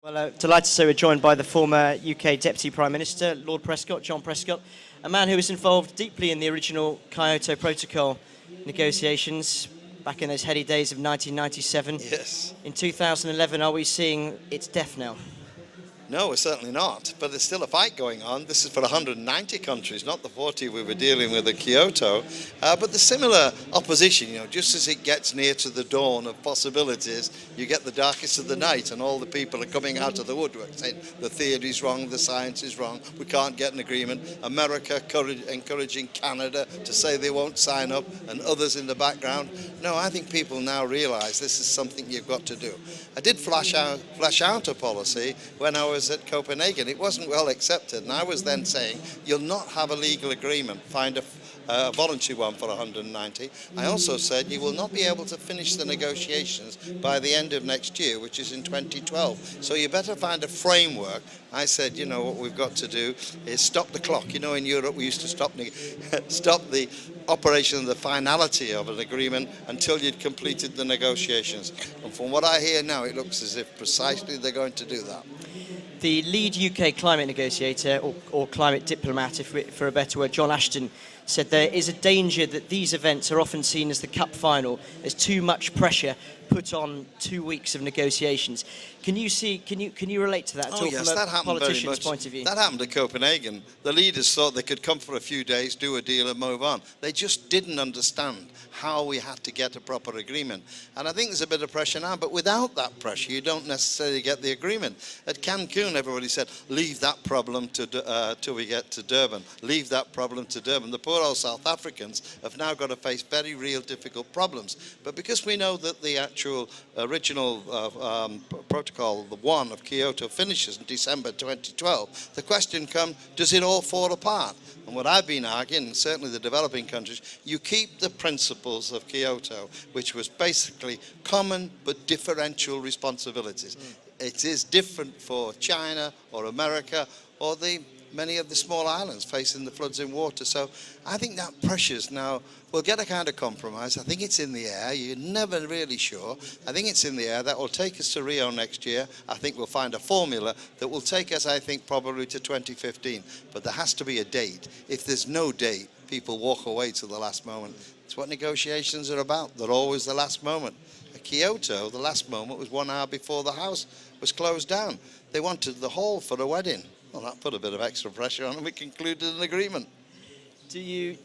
Well, delighted to say we're joined by the former UK Deputy Prime Minister, Lord Prescott, John Prescott, a man who was involved deeply in the original Kyoto Protocol negotiations back in those heady days of 1997. Yes. In 2011, are we seeing its death knell? No, we're certainly not. But there's still a fight going on. This is for 190 countries, not the 40 we were dealing with at Kyoto. But the similar opposition, just as it gets near to the dawn of possibilities, you get the darkest of the night, and all the people are coming out of the woodwork saying the theory is wrong, the science is wrong, we can't get an agreement. America encouraging Canada to say they won't sign up, and others in the background. No, I think people now realise this is something you've got to do. I did flash out a policy when I was at Copenhagen. It wasn't well accepted, and I was then saying you'll not have a legal agreement, find a voluntary one for 190. I also said you will not be able to finish the negotiations by the end of next year, which is in 2012. So you better find a framework. I said, what we've got to do is stop the clock. In Europe we used to stop the operation and the finality of an agreement until you'd completed the negotiations. And from what I hear now, it looks as if precisely they're going to do that. The lead UK climate negotiator, or climate diplomat, for a better word, John Ashton, said there is a danger that these events are often seen as the cup final. There's too much pressure put on 2 weeks of negotiations. Can you relate to that at all yes, from that a happened politician's very much. point of view? That happened at Copenhagen. The leaders thought they could come for a few days, do a deal and move on. They just didn't understand how we had to get a proper agreement. And I think there's a bit of pressure now, but without that pressure, you don't necessarily get the agreement. At Cancun, everybody said, leave that problem till we get to Durban. Leave that problem to Durban. The poor old South Africans have now got to face very real difficult problems. But because we know that the actual original protocol, the one of Kyoto, finishes in December 2012, the question comes, does it all fall apart? And what I've been arguing, certainly the developing countries, you keep the principles of Kyoto, which was basically common but differential responsibilities. It is different for China or America or many of the small islands facing the floods in water. So I think that pressures now will get a kind of compromise. I think it's in the air. You're never really sure. I think it's in the air. That will take us to Rio next year. I think we'll find a formula that will take us, I think, probably to 2015. But there has to be a date. If there's no date, people walk away to the last moment. It's what negotiations are about. They're always the last moment. At Kyoto, the last moment was 1 hour before the house was closed down. They wanted the hall for a wedding. Well, that put a bit of extra pressure on, and we concluded an agreement. Do you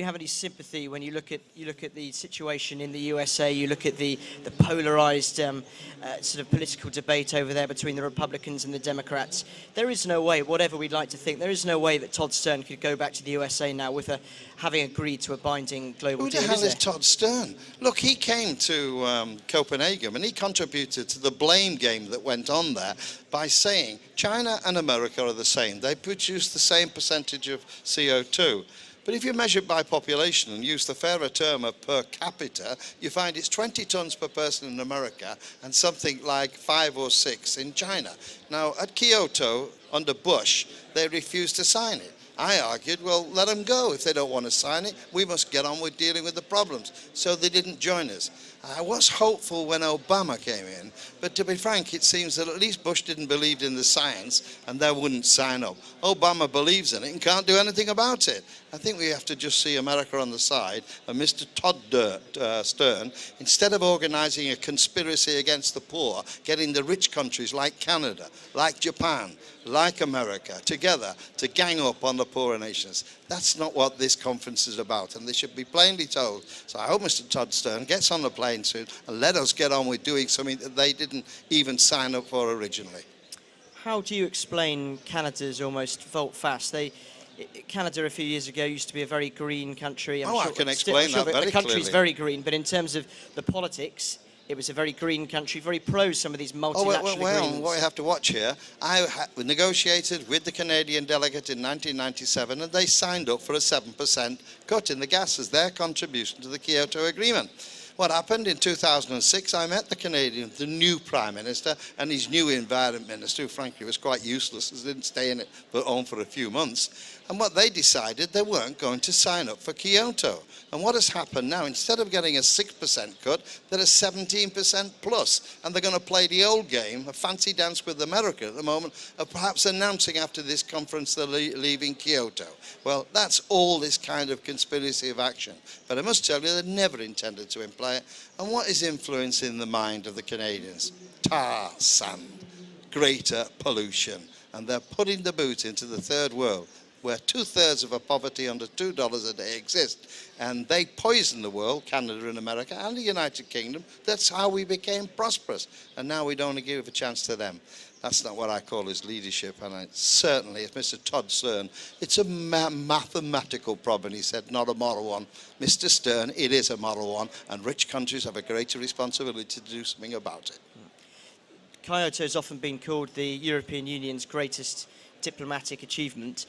have any sympathy when you look at the situation in the USA? You look at the polarized sort of political debate over there between the Republicans and the Democrats. There is no way, whatever we'd like to think, there is no way that Todd Stern could go back to the USA now with having agreed to a binding global deal. Who the hell is Todd Stern? Look, he came to Copenhagen and he contributed to the blame game that went on there by saying China and America are the same. They produce the same percentage of CO2. But if you measure it by population and use the fairer term of per capita, you find it's 20 tons per person in America and something like 5 or 6 in China. Now, at Kyoto, under Bush, they refused to sign it. I argued, well, let them go. If they don't want to sign it, we must get on with dealing with the problems. So they didn't join us. I was hopeful when Obama came in, but to be frank, it seems that at least Bush didn't believe in the science and they wouldn't sign up. Obama believes in it and can't do anything about it. I think we have to just see America on the side and Mr. Todd Stern, instead of organising a conspiracy against the poor, getting the rich countries like Canada, like Japan, like America, together to gang up on the poorer nations. That's not what this conference is about, and they should be plainly told. So I hope Mr. Todd Stern gets on the plane soon and let us get on with doing something that they didn't even sign up for originally. How do you explain Canada's almost volte-face? Canada a few years ago used to be a very green country. I can explain that very clearly. The country's very green, but in terms of the politics, it was a very green country, very pro some of these multilateral agreements. What you have to watch here, I negotiated with the Canadian delegate in 1997 and they signed up for a 7% cut in the gas as their contribution to the Kyoto Agreement. What happened in 2006, I met the new Prime Minister and his new Environment Minister, who frankly was quite useless, as didn't stay in it but home for a few months. And what they decided, they weren't going to sign up for Kyoto. And what has happened now, instead of getting a 6% cut, they're a 17% plus. And they're going to play the old game, a fancy dance with America at the moment, of perhaps announcing after this conference they're leaving Kyoto. Well, that's all this kind of conspiracy of action. But I must tell you, they never intended to imply it. And what is influencing the mind of the Canadians? Tar sand, greater pollution. And they're putting the boot into the third world, where 2/3 of our poverty under $2 a day exist. And they poison the world, Canada and America and the United Kingdom. That's how we became prosperous. And now we don't give a chance to them. That's not what I call his leadership. And certainly, if Mr. Todd Stern, it's a mathematical problem, he said, not a moral one. Mr. Stern, it is a moral one. And rich countries have a greater responsibility to do something about it. Kyoto has often been called the European Union's greatest diplomatic achievement.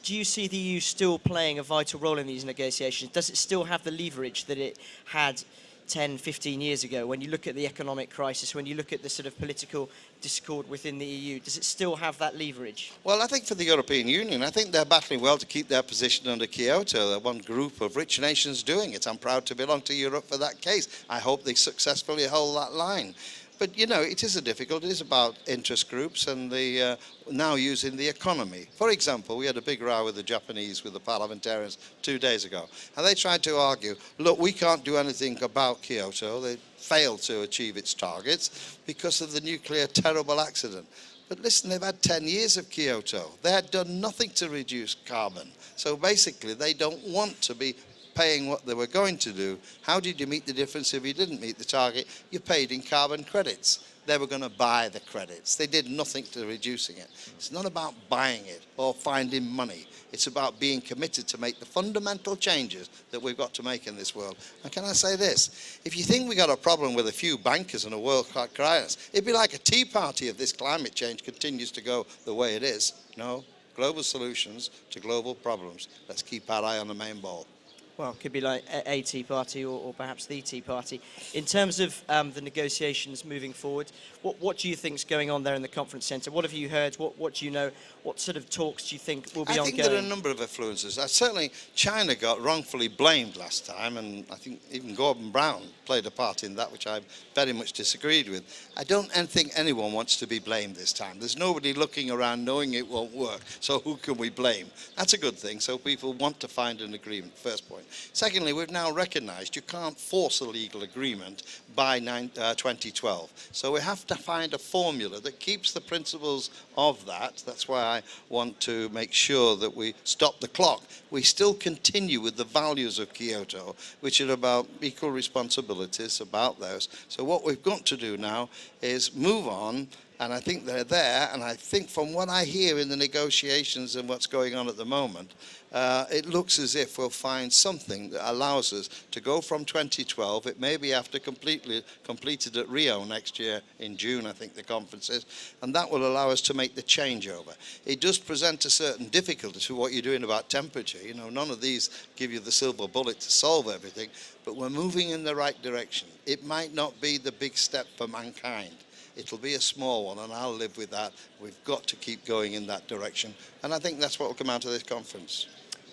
Do you see the EU still playing a vital role in these negotiations? Does it still have the leverage that it had 10, 15 years ago? When you look at the economic crisis, when you look at the sort of political discord within the EU, does it still have that leverage? Well, I think for the European Union, I think they're battling well to keep their position under Kyoto. They're one group of rich nations doing it. I'm proud to belong to Europe for that case. I hope they successfully hold that line. But, you know, it is a difficult, it is about interest groups and the now using the economy. For example, we had a big row with the Japanese, with the parliamentarians 2 days ago. And they tried to argue, look, we can't do anything about Kyoto. They failed to achieve its targets because of the nuclear terrible accident. But listen, they've had 10 years of Kyoto. They had done nothing to reduce carbon. So basically, they don't want to be paying what they were going to do. How did you meet the difference if you didn't meet the target? You paid in carbon credits. They were going to buy the credits. They did nothing to reducing it. It's not about buying it or finding money. It's about being committed to make the fundamental changes that we've got to make in this world. And can I say this? If you think we got a problem with a few bankers and a world crisis, it'd be like a tea party if this climate change continues to go the way it is. No, global solutions to global problems. Let's keep our eye on the main ball. Well, it could be like a Tea Party or perhaps the Tea Party. In terms of the negotiations moving forward, what do you think is going on there in the conference centre? What have you heard? What do you know? What sort of talks do you think will be ongoing? I think there are a number of influences. Certainly, China got wrongfully blamed last time, and I think even Gordon Brown played a part in that, which I very much disagreed with. I don't think anyone wants to be blamed this time. There's nobody looking around knowing it won't work, so who can we blame? That's a good thing, so people want to find an agreement, first point. Secondly, we've now recognised you can't force a legal agreement by 2012. So we have to find a formula that keeps the principles of that. That's why I want to make sure that we stop the clock. We still continue with the values of Kyoto, which are about equal responsibilities, about those. So what we've got to do now is move on. And I think they're there, and I think from what I hear in the negotiations and what's going on at the moment, it looks as if we'll find something that allows us to go from 2012, it may be after completed at Rio next year in June, I think the conference is, and that will allow us to make the changeover. It does present a certain difficulty to what you're doing about temperature. You know, none of these give you the silver bullet to solve everything, but we're moving in the right direction. It might not be the big step for mankind. It'll be a small one, and I'll live with that. We've got to keep going in that direction. And I think that's what will come out of this conference.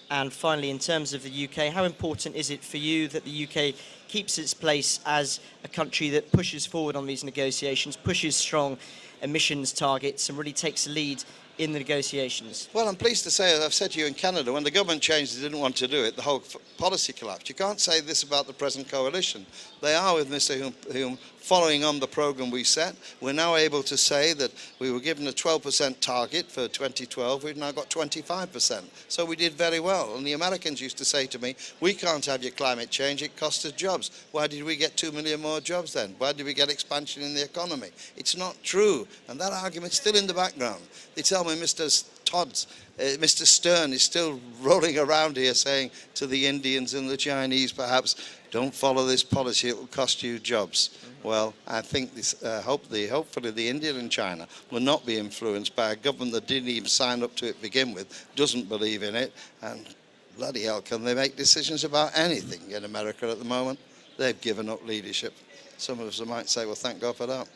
And finally, in terms of the UK, how important is it for you that the UK keeps its place as a country that pushes forward on these negotiations, pushes strong emissions targets, and really takes the lead in the negotiations? Well, I'm pleased to say, as I've said to you, in Canada, when the government changed, they didn't want to do it, the whole policy collapsed. You can't say this about the present coalition. They are, with Mr. Hume, following on the programme we set. We're now able to say that we were given a 12% target for 2012. We've now got 25%. So we did very well. And the Americans used to say to me, we can't have your climate change, it costs us jobs. Why did we get 2 million more jobs then? Why did we get expansion in the economy? It's not true. And that argument's still in the background. They tell me Mr. Stern is still rolling around here saying to the Indians and the Chinese, perhaps, don't follow this policy, it will cost you jobs. Well, I think this, hopefully the India and China will not be influenced by a government that didn't even sign up to it to begin with, doesn't believe in it, and bloody hell, can they make decisions about anything in America at the moment? they've given up leadership. Some of us might say, well, thank God for that.